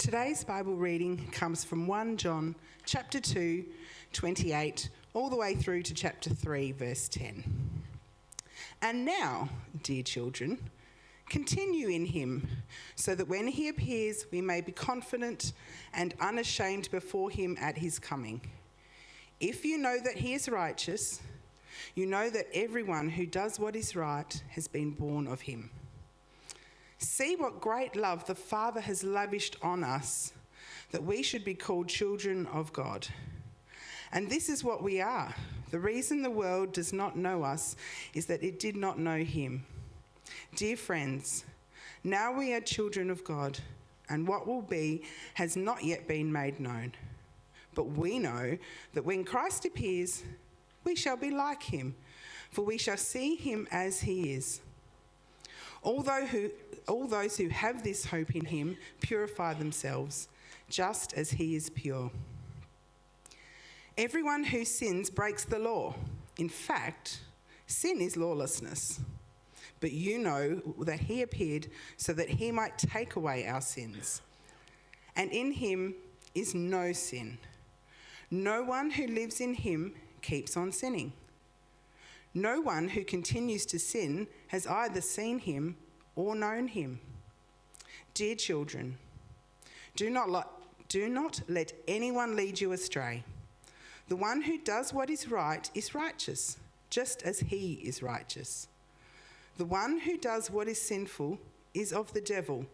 Today's Bible reading comes from 1 John chapter 2, 28, all the way through to chapter 3, verse 10. And now, dear children, continue in him, so that when he appears, we may be confident and unashamed before him at his coming. If you know that he is righteous, you know that everyone who does what is right has been born of him. See what great love the Father has lavished on us, that we should be called children of God. And this is what we are. The reason the world does not know us is that it did not know him. Dear friends, now we are children of God, and what will be has not yet been made known. But we know that when Christ appears, we shall be like him, for we shall see him as he is. All those who have this hope in him purify themselves, just as he is pure. Everyone who sins breaks the law. In fact, sin is lawlessness. But you know that he appeared so that he might take away our sins. And in him is no sin. No one who lives in him keeps on sinning. No one who continues to sin has either seen him or known him. Dear children, do not let anyone lead you astray. The one who does what is right is righteous, just as he is righteous. The one who does what is sinful is of the devil,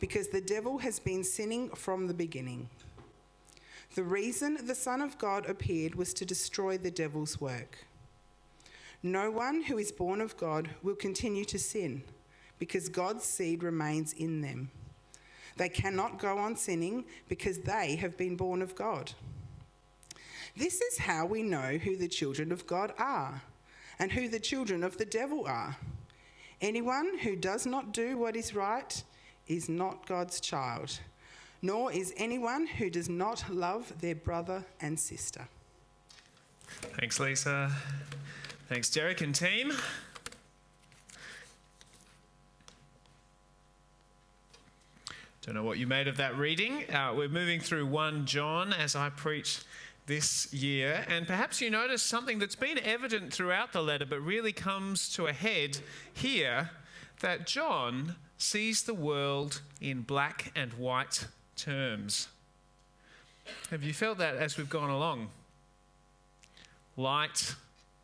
because the devil has been sinning from the beginning. The reason the Son of God appeared was to destroy the devil's work. No one who is born of God will continue to sin, because God's seed remains in them. They cannot go on sinning because they have been born of God. This is how we know who the children of God are and who the children of the devil are. Anyone who does not do what is right is not God's child, nor is anyone who does not love their brother and sister. Thanks, Lisa. Thanks, Derek and team. Don't know what you made of that reading. We're moving through 1 John as I preach this year, and perhaps you notice something that's been evident throughout the letter but really comes to a head here, that John sees the world in black and white terms. Have you felt that as we've gone along? Light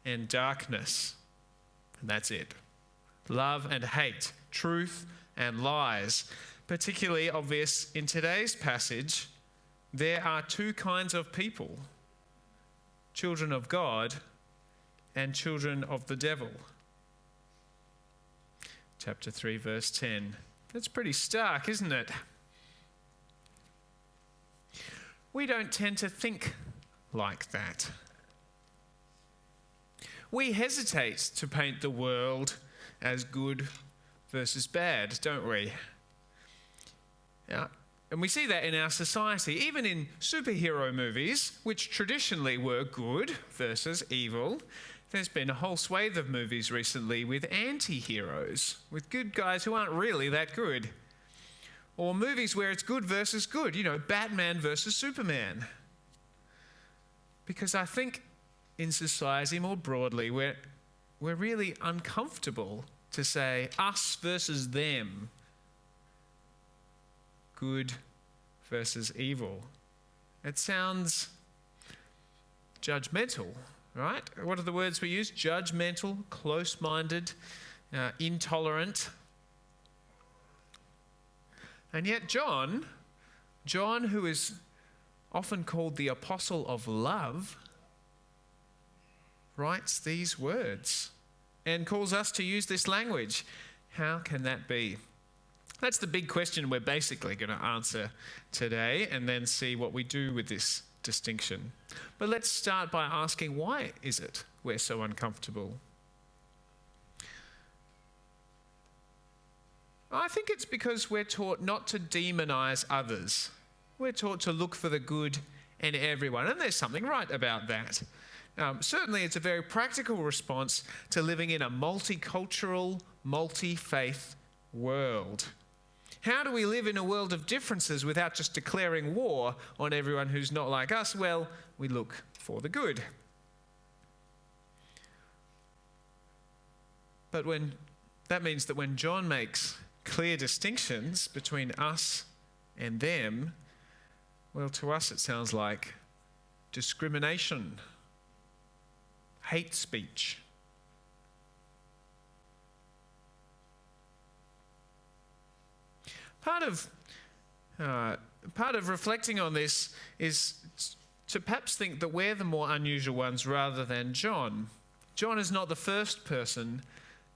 and darkness, and that's it. Love and hate, truth and lies. Particularly obvious in today's passage, there are two kinds of people: children of God and children of the devil. Chapter 3, verse 10. That's pretty stark, isn't it? We don't tend to think like that. We hesitate to paint the world as good versus bad, don't we? Yeah. And we see that in our society, even in superhero movies, which traditionally were good versus evil. There's been a whole swathe of movies recently with anti-heroes, with good guys who aren't really that good. Or movies where it's good versus good, Batman versus Superman. Because I think in society more broadly, we're really uncomfortable to say us versus them. Good versus evil. It sounds judgmental, right? What are the words we use? Judgmental, close-minded, intolerant. And yet John, who is often called the apostle of love, writes these words and calls us to use this language. How can that be? That's the big question we're basically going to answer today, and then see what we do with this distinction. But let's start by asking, why is it we're so uncomfortable? I think it's because we're taught not to demonize others. We're taught to look for the good in everyone, and there's something right about that. Certainly it's a very practical response to living in a multicultural, multi-faith world. How do we live in a world of differences without just declaring war on everyone who's not like us? Well, we look for the good. But that means that when John makes clear distinctions between us and them, well, to us it sounds like discrimination, hate speech. Part of reflecting on this is to perhaps think that we're the more unusual ones rather than John. John is not the first person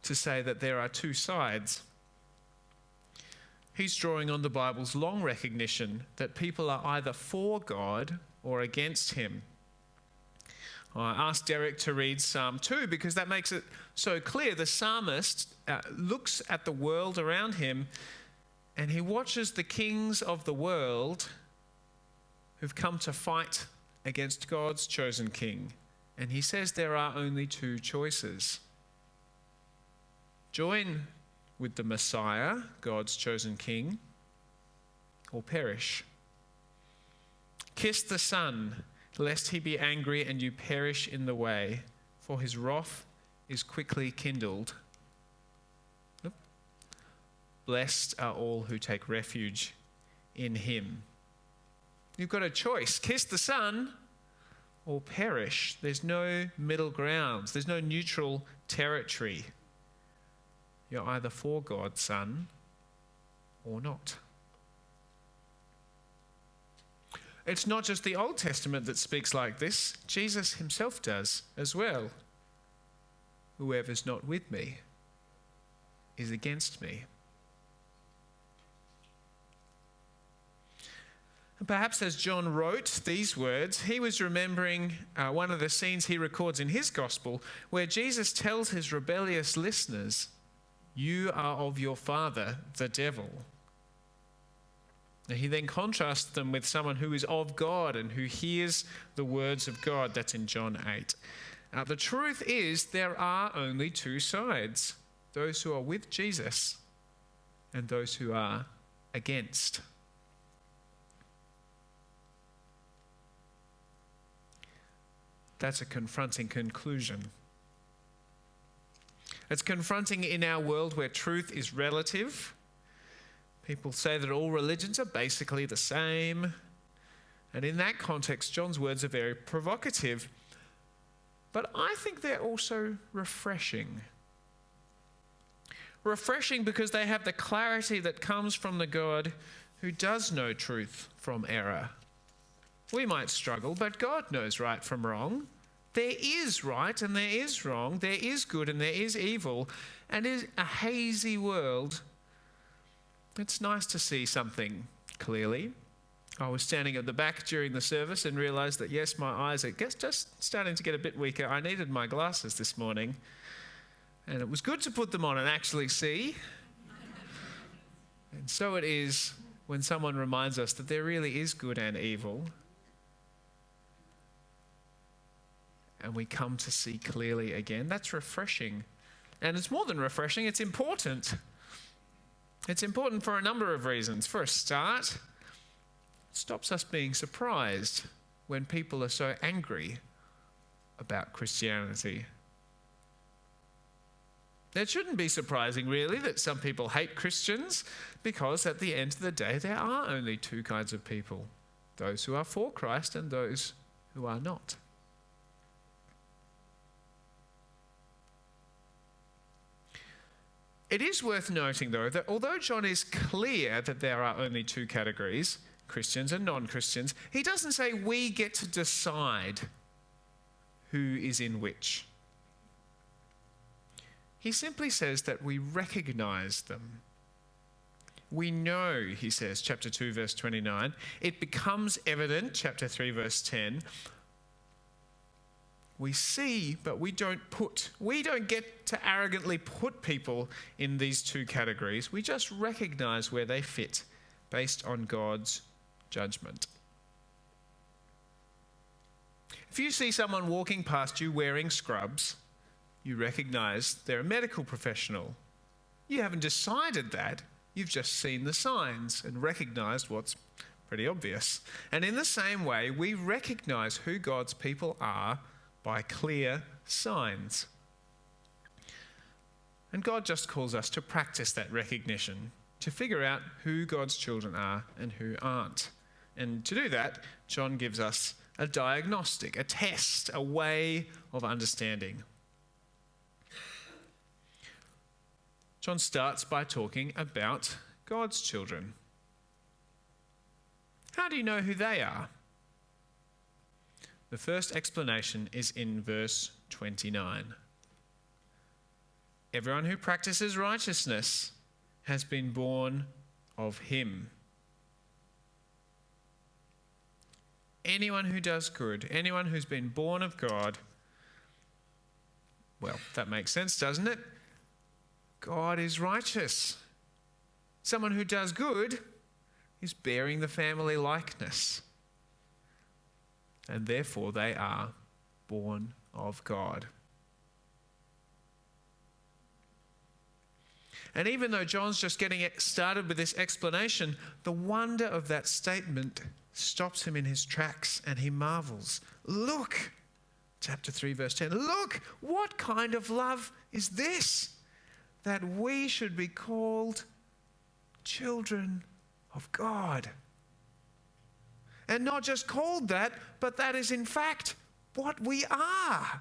to say that there are two sides. He's drawing on the Bible's long recognition that people are either for God or against him. I asked Derek to read Psalm 2 because that makes it so clear. The psalmist looks at the world around him and he watches the kings of the world who've come to fight against God's chosen king. And he says there are only two choices. Join with the Messiah, God's chosen king, or perish. Kiss the Son, lest he be angry and you perish in the way, for his wrath is quickly kindled. Blessed are all who take refuge in him. You've got a choice. Kiss the Son or perish. There's no middle ground. There's no neutral territory. You're either for God's Son or not. It's not just the Old Testament that speaks like this. Jesus himself does as well. Whoever's not with me is against me. And perhaps as John wrote these words, he was remembering one of the scenes he records in his gospel where Jesus tells his rebellious listeners, "You are of your father, the devil." And he then contrasts them with someone who is of God and who hears the words of God. That's in John 8. The truth is there are only two sides, those who are with Jesus and those who are against. That's a confronting conclusion. It's confronting in our world where truth is relative. People say that all religions are basically the same. And in that context, John's words are very provocative. But I think they're also refreshing. Refreshing because they have the clarity that comes from the God who does know truth from error. We might struggle, but God knows right from wrong. There is right and there is wrong. There is good and there is evil. And in a hazy world, it's nice to see something clearly. I was standing at the back during the service and realised that, yes, my eyes are just starting to get a bit weaker. I needed my glasses this morning. And it was good to put them on and actually see. And so it is when someone reminds us that there really is good and evil. And we come to see clearly again. That's refreshing. And it's more than refreshing, it's important. It's important for a number of reasons. For a start, it stops us being surprised when people are so angry about Christianity. It shouldn't be surprising, really, that some people hate Christians, because at the end of the day, there are only two kinds of people: those who are for Christ and those who are not. It is worth noting, though, that although John is clear that there are only two categories, Christians and non-Christians, he doesn't say we get to decide who is in which. He simply says that we recognize them. We know, he says, chapter 2, verse 29. It becomes evident, chapter 3, verse 10. We see, but we don't get to arrogantly put people in these two categories. We just recognize where they fit based on God's judgment. If you see someone walking past you wearing scrubs, you recognize they're a medical professional. You haven't decided that. You've just seen the signs and recognized what's pretty obvious. And in the same way, we recognize who God's people are by clear signs. And God just calls us to practice that recognition, to figure out who God's children are and who aren't. And to do that, John gives us a diagnostic, a test, a way of understanding. John starts by talking about God's children. How do you know who they are? The first explanation is in verse 29. Everyone who practices righteousness has been born of him. Anyone who does good, anyone who's been born of God, well, that makes sense, doesn't it? God is righteous. Someone who does good is bearing the family likeness. And therefore they are born of God. And even though John's just getting started with this explanation, the wonder of that statement stops him in his tracks and he marvels. Look, chapter 3, verse 10, look, what kind of love is this? That we should be called children of God. And not just called that, but that is in fact what we are.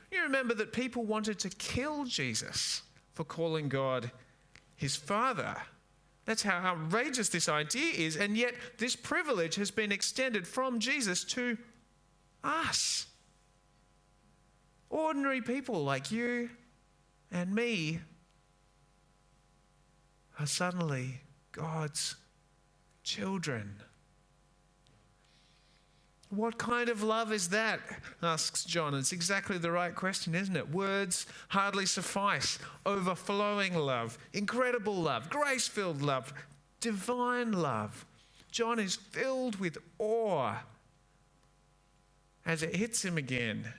You remember that people wanted to kill Jesus for calling God his Father. That's how outrageous this idea is, and yet this privilege has been extended from Jesus to us. Ordinary people like you and me are suddenly God's children. What kind of love is that? Asks John. It's exactly the right question, isn't it? Words hardly suffice. Overflowing love, incredible love, grace-filled love, divine love. John is filled with awe as it hits him again,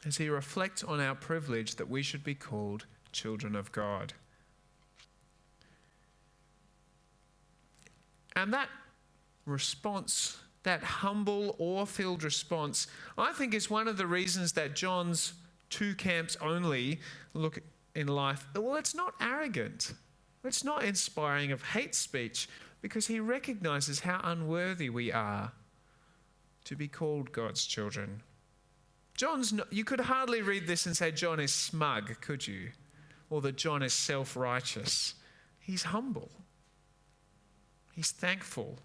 as he reflects on our privilege that we should be called children of God. And that response, that humble, awe-filled response, I think is one of the reasons that John's two camps only look in life. Well, it's not arrogant. It's not inspiring of hate speech, because he recognizes how unworthy we are to be called God's children. You could hardly read this and say John is smug, could you? Or that John is self-righteous. He's humble. He's thankful.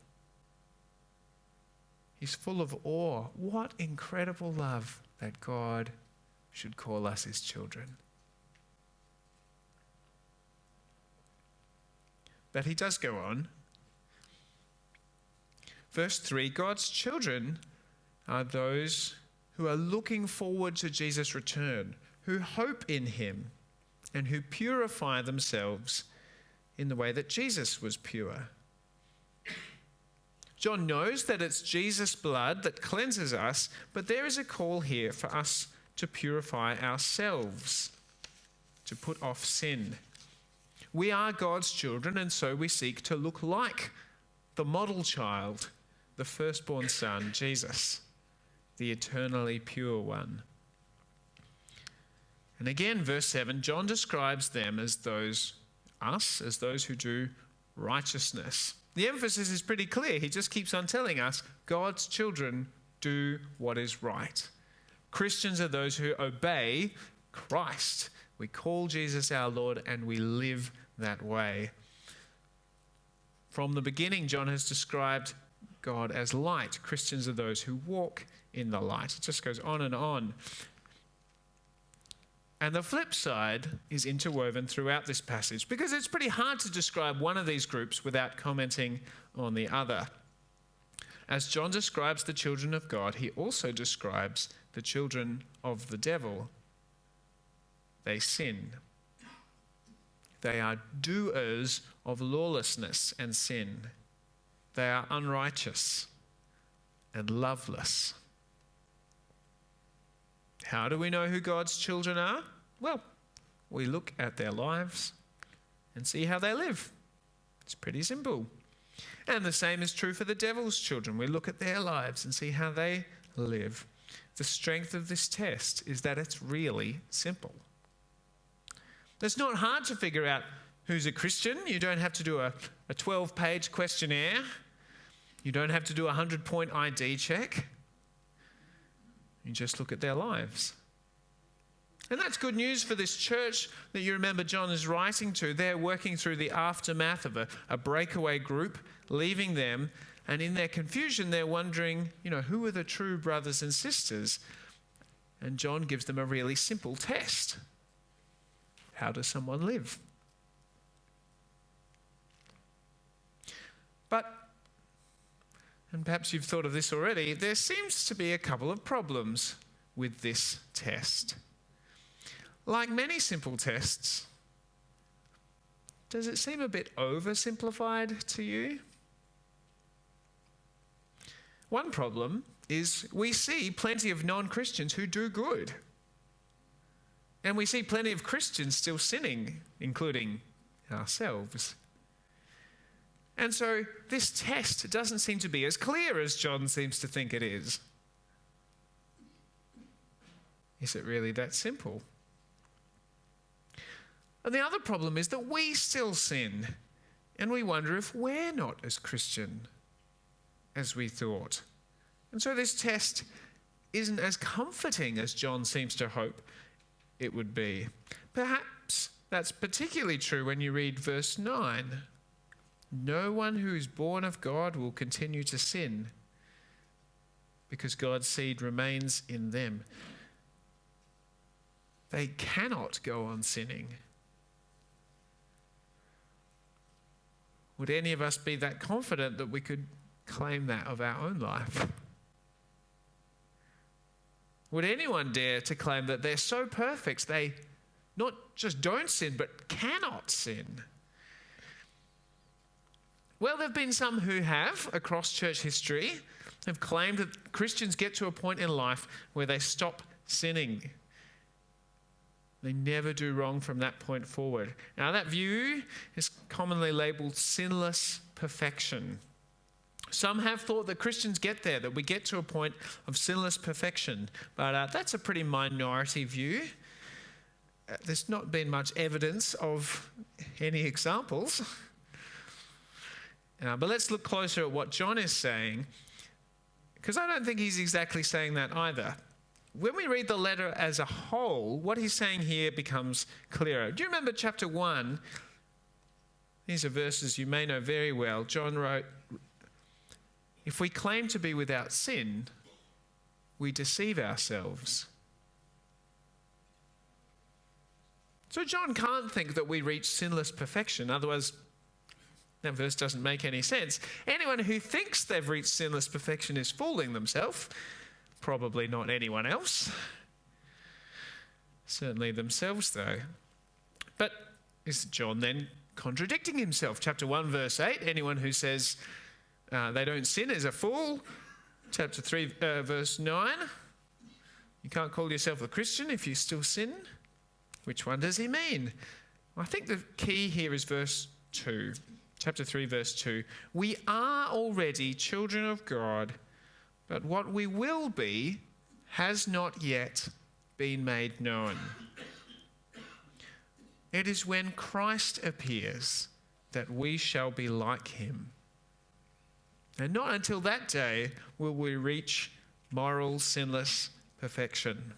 He's full of awe. What incredible love that God should call us his children. But he does go on. Verse 3, God's children are those who are looking forward to Jesus' return, who hope in him, and who purify themselves in the way that Jesus was pure. John knows that it's Jesus' blood that cleanses us, but there is a call here for us to purify ourselves, to put off sin. We are God's children, and so we seek to look like the model child, the firstborn son, Jesus, the eternally pure one. And again, verse 7, John describes them as those who do righteousness. The emphasis is pretty clear. He just keeps on telling us God's children do what is right. Christians are those who obey Christ. We call Jesus our Lord and we live that way. From the beginning, John has described God as light. Christians are those who walk in the light. It just goes on and on. And the flip side is interwoven throughout this passage, because it's pretty hard to describe one of these groups without commenting on the other. As John describes the children of God, he also describes the children of the devil. They sin. They are doers of lawlessness and sin. They are unrighteous and loveless. How do we know who God's children are? Well, we look at their lives and see how they live. It's pretty simple. And the same is true for the devil's children. We look at their lives and see how they live. The strength of this test is that it's really simple. It's not hard to figure out who's a Christian. You don't have to do a 12-page questionnaire. You don't have to do a 100-point ID check. You just look at their lives. And that's good news for this church that you remember John is writing to. They're working through the aftermath of a breakaway group, leaving them. And in their confusion, they're wondering, who are the true brothers and sisters? And John gives them a really simple test. How does someone live? But, and perhaps you've thought of this already, there seems to be a couple of problems with this test. Like many simple tests, does it seem a bit oversimplified to you? One problem is we see plenty of non-Christians who do good. And we see plenty of Christians still sinning, including ourselves. And so this test doesn't seem to be as clear as John seems to think it is. Is it really that simple? And the other problem is that we still sin, and we wonder if we're not as Christian as we thought. And so this test isn't as comforting as John seems to hope it would be. Perhaps that's particularly true when you read verse 9. No one who is born of God will continue to sin because God's seed remains in them. They cannot go on sinning. Would any of us be that confident that we could claim that of our own life? Would anyone dare to claim that they're so perfect they not just don't sin, but cannot sin? Well, there have been some who have, across church history, have claimed that Christians get to a point in life where they stop sinning. They never do wrong from that point forward. Now, that view is commonly labelled sinless perfection. Some have thought that Christians get there, that we get to a point of sinless perfection. But that's a pretty minority view. There's not been much evidence of any examples. But let's look closer at what John is saying, because I don't think he's exactly saying that either. When we read the letter as a whole, what he's saying here becomes clearer. Do you remember chapter 1? These are verses you may know very well. John wrote, "If we claim to be without sin, we deceive ourselves." So John can't think that we reach sinless perfection, otherwise that verse doesn't make any sense. Anyone who thinks they've reached sinless perfection is fooling themselves. Probably not anyone else. Certainly themselves, though. But is John then contradicting himself? Chapter 1, verse 8, anyone who says they don't sin is a fool. Chapter 3, verse 9, you can't call yourself a Christian if you still sin. Which one does he mean? I think the key here is verse 2. Chapter 3, verse 2. We are already children of God, but what we will be has not yet been made known. It is when Christ appears that we shall be like him. And not until that day will we reach moral, sinless perfection.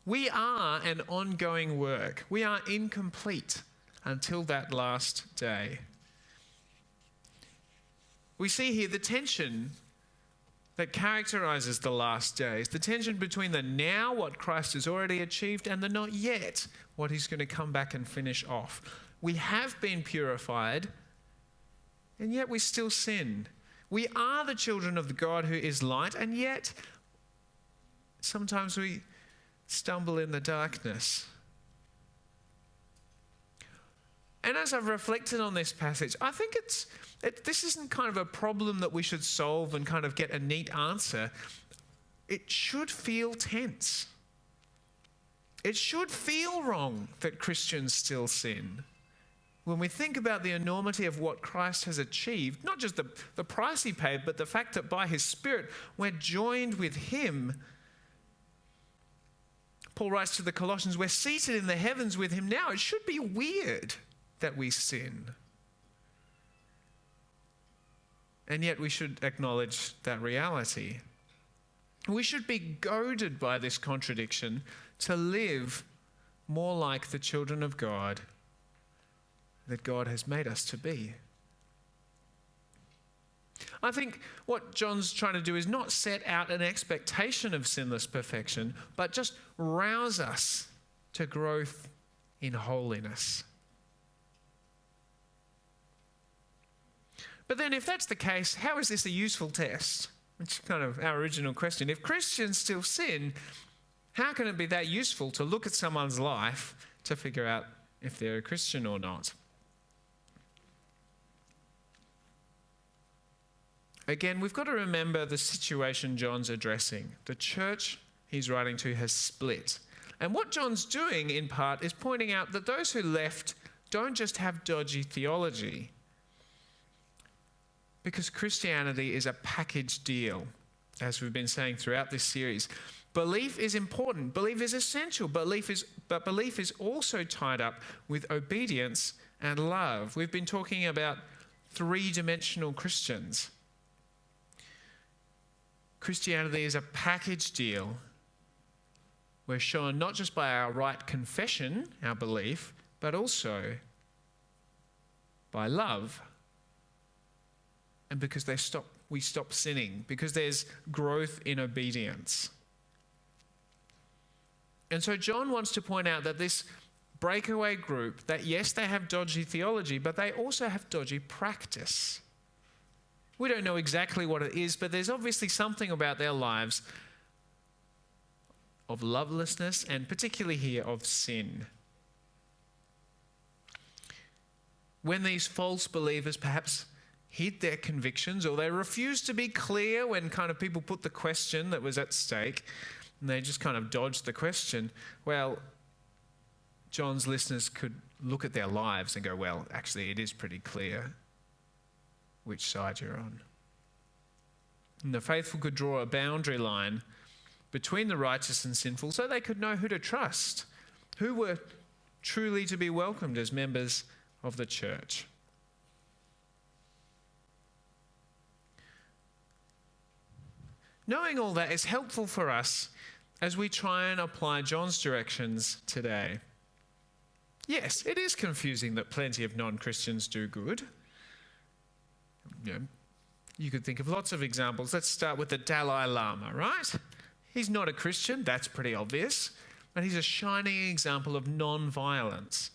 We are an ongoing work. We are incomplete until that last day. We see here the tension that characterizes the last days, the tension between the now, what Christ has already achieved, and the not yet, what he's going to come back and finish off. We have been purified, and yet we still sin. We are the children of the God who is light, and yet sometimes we stumble in the darkness. And as I've reflected on this passage, I think this isn't kind of a problem that we should solve and kind of get a neat answer. It should feel tense. It should feel wrong that Christians still sin. When we think about the enormity of what Christ has achieved, not just the price he paid, but the fact that by his Spirit we're joined with him. Paul writes to the Colossians, we're seated in the heavens with him now. It should be weird that we sin. And yet we should acknowledge that reality. We should be goaded by this contradiction to live more like the children of God that God has made us to be. I think what John's trying to do is not set out an expectation of sinless perfection, but just rouse us to growth in holiness. But then if that's the case, how is this a useful test? Which is kind of our original question. If Christians still sin, how can it be that useful to look at someone's life to figure out if they're a Christian or not? Again, we've got to remember the situation John's addressing. The church he's writing to has split. And what John's doing, in part, is pointing out that those who left don't just have dodgy theology, because Christianity is a package deal, as we've been saying throughout this series. Belief is important. Belief is essential. But belief is also tied up with obedience and love. We've been talking about three-dimensional Christians. Christianity is a package deal. We're shown not just by our right confession, our belief, but also by love. And because we stop sinning, because there's growth in obedience. And so John wants to point out that this breakaway group, that yes, they have dodgy theology, but they also have dodgy practice. We don't know exactly what it is, but there's obviously something about their lives of lovelessness, and particularly here of sin. When these false believers perhaps hid their convictions, or they refused to be clear when kind of people put the question that was at stake, and they just kind of dodged the question, well, John's listeners could look at their lives and go, well, actually it is pretty clear which side you're on. And the faithful could draw a boundary line between the righteous and sinful so they could know who to trust, who were truly to be welcomed as members of the church. Knowing all that is helpful for us as we try and apply John's directions today. Yes, it is confusing that plenty of non-Christians do good. You could think of lots of examples. Let's start with the Dalai Lama, right? He's not a Christian, that's pretty obvious, but he's a shining example of non-violence.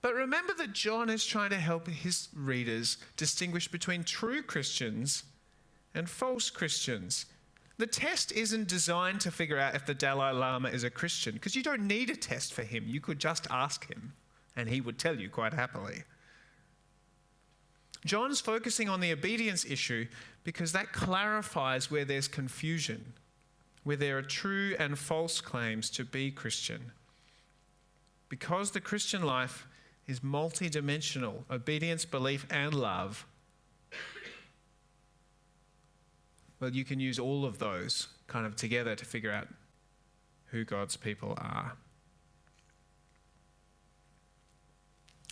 But remember that John is trying to help his readers distinguish between true Christians and false Christians. The test isn't designed to figure out if the Dalai Lama is a Christian, because you don't need a test for him. You could just ask him, and he would tell you quite happily. John's focusing on the obedience issue because that clarifies where there's confusion, where there are true and false claims to be Christian. Because the Christian life is multidimensional, obedience, belief, and love, well, you can use all of those kind of together to figure out who God's people are.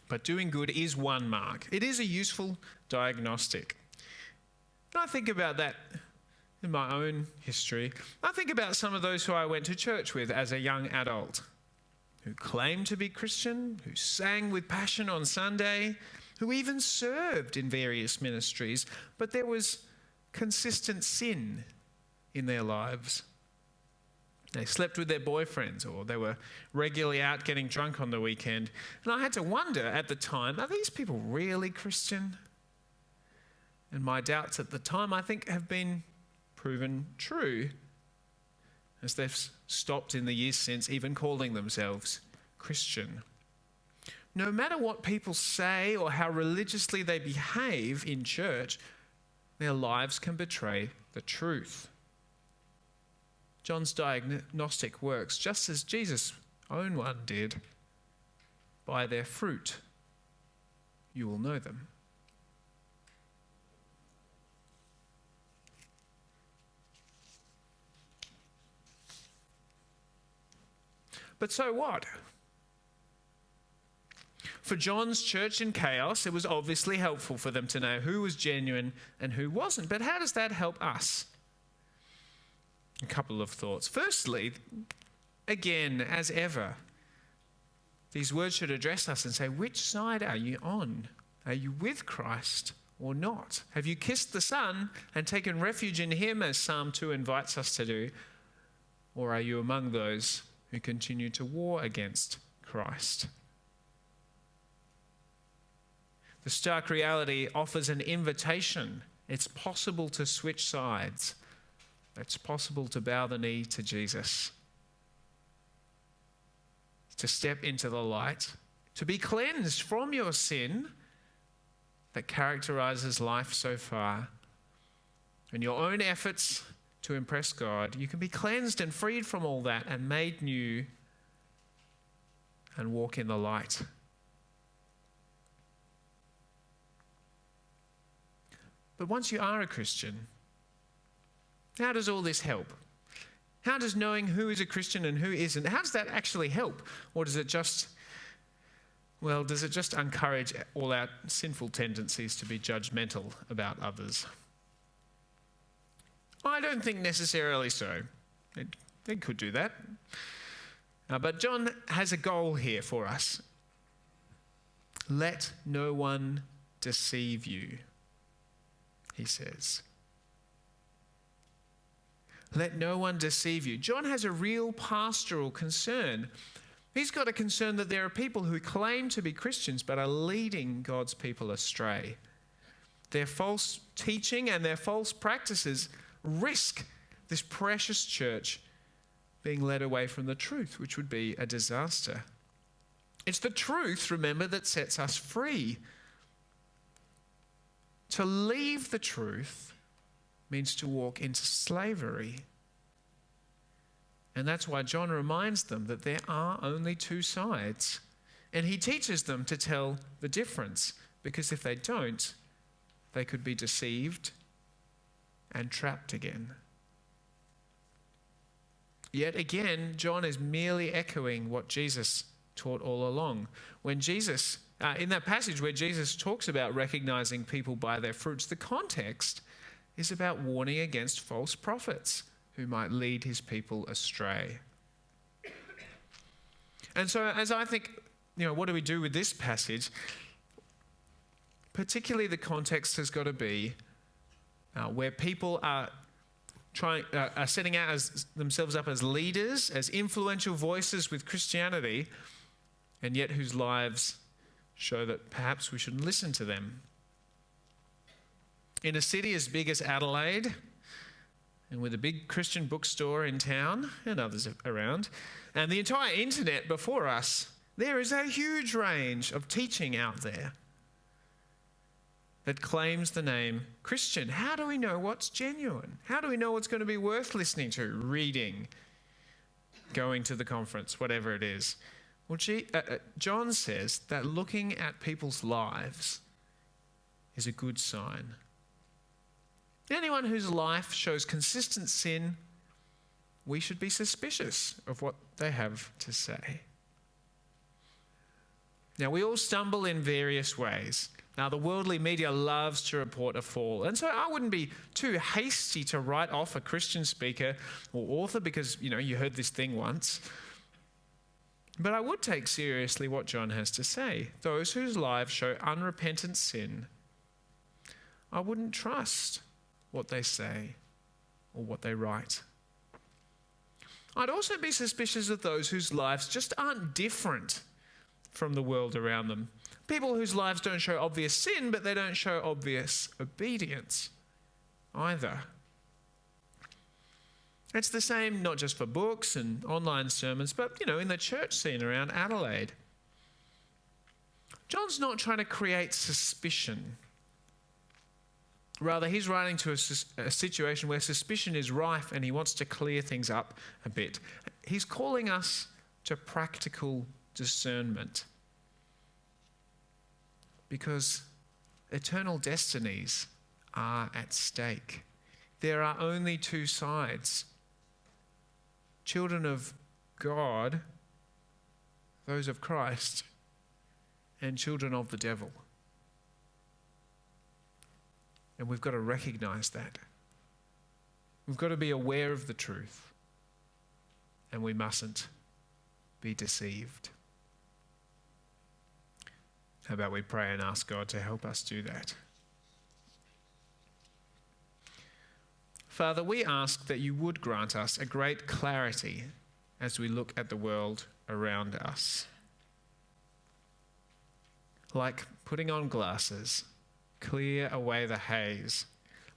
But doing good is one mark. It is a useful diagnostic. And I think about that in my own history. I think about some of those who I went to church with as a young adult, who claimed to be Christian, who sang with passion on Sunday, who even served in various ministries, but there was consistent sin in their lives. They slept with their boyfriends, or they were regularly out getting drunk on the weekend. And I had to wonder at the time, are these people really Christian? And my doubts at the time, I think, have been proven true, as they've stopped in the years since even calling themselves Christian. No matter what people say or how religiously they behave in church, their lives can betray the truth. John's diagnostic works just as Jesus' own one did. By their fruit, you will know them. But so what? For John's church in chaos, it was obviously helpful for them to know who was genuine and who wasn't. But how does that help us? A couple of thoughts. Firstly, again, as ever, these words should address us and say, which side are you on? Are you with Christ or not? Have you kissed the Son and taken refuge in him, as Psalm 2 invites us to do? Or are you among those who continue to war against Christ? The stark reality offers an invitation. It's possible to switch sides. It's possible to bow the knee to Jesus, to step into the light, to be cleansed from your sin that characterizes life so far, and your own efforts to impress God. You can be cleansed and freed from all that and made new and walk in the light. But once you are a Christian, how does all this help? How does knowing who is a Christian and who isn't, how does that actually help? Or does it just encourage all our sinful tendencies to be judgmental about others? I don't think necessarily so. It could do that. But John has a goal here for us. Let no one deceive you, he says. Let no one deceive you. John has a real pastoral concern. He's got a concern that there are people who claim to be Christians but are leading God's people astray. Their false teaching and their false practices risk this precious church being led away from the truth, which would be a disaster. It's the truth, remember, that sets us free. To leave the truth means to walk into slavery. And that's why John reminds them that there are only two sides. And he teaches them to tell the difference, because if they don't, they could be deceived and trapped again. Yet again, John is merely echoing what Jesus taught all along. When Jesus, in that passage where Jesus talks about recognizing people by their fruits, the context is about warning against false prophets who might lead his people astray. And so as I think, what do we do with this passage? Particularly the context has got to be where people are setting out themselves up as leaders, as influential voices with Christianity, and yet whose lives show that perhaps we shouldn't listen to them. In a city as big as Adelaide, and with a big Christian bookstore in town and others around, and the entire internet before us, there is a huge range of teaching out there that claims the name Christian. How do we know what's genuine? How do we know what's going to be worth listening to, reading, going to the conference, whatever it is? Well, John says that looking at people's lives is a good sign. Anyone whose life shows consistent sin, we should be suspicious of what they have to say. Now, we all stumble in various ways. Now, the worldly media loves to report a fall. And so I wouldn't be too hasty to write off a Christian speaker or author because, you heard this thing once. But I would take seriously what John has to say. Those whose lives show unrepentant sin, I wouldn't trust what they say or what they write. I'd also be suspicious of those whose lives just aren't different from the world around them. People whose lives don't show obvious sin, but they don't show obvious obedience either. It's the same not just for books and online sermons, but, in the church scene around Adelaide. John's not trying to create suspicion. Rather, he's writing to a situation where suspicion is rife and he wants to clear things up a bit. He's calling us to practical discernment because eternal destinies are at stake. There are only two sides. Children of God, those of Christ, and children of the devil. And we've got to recognize that. We've got to be aware of the truth. And we mustn't be deceived. How about we pray and ask God to help us do that? Father, we ask that you would grant us a great clarity as we look at the world around us. Like putting on glasses, clear away the haze.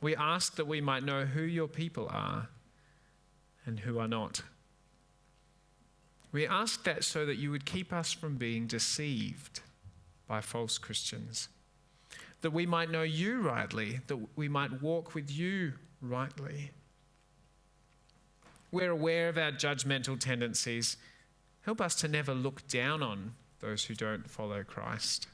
We ask that we might know who your people are and who are not. We ask that so that you would keep us from being deceived by false Christians, that we might know you rightly, that we might walk with you rightly. We're aware of our judgmental tendencies. Help us to never look down on those who don't follow Christ.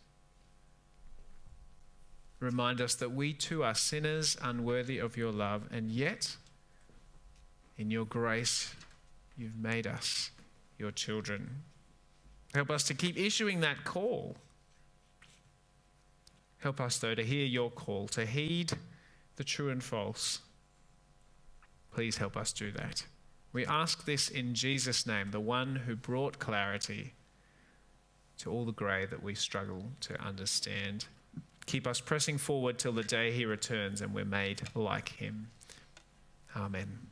Remind us that we too are sinners unworthy of your love, and yet, in your grace, you've made us your children. Help us to keep issuing that call. Help us, though, to hear your call, to heed the true and false. Please help us do that. We ask this in Jesus' name, the one who brought clarity to all the grey that we struggle to understand. Keep us pressing forward till the day he returns and we're made like him. Amen.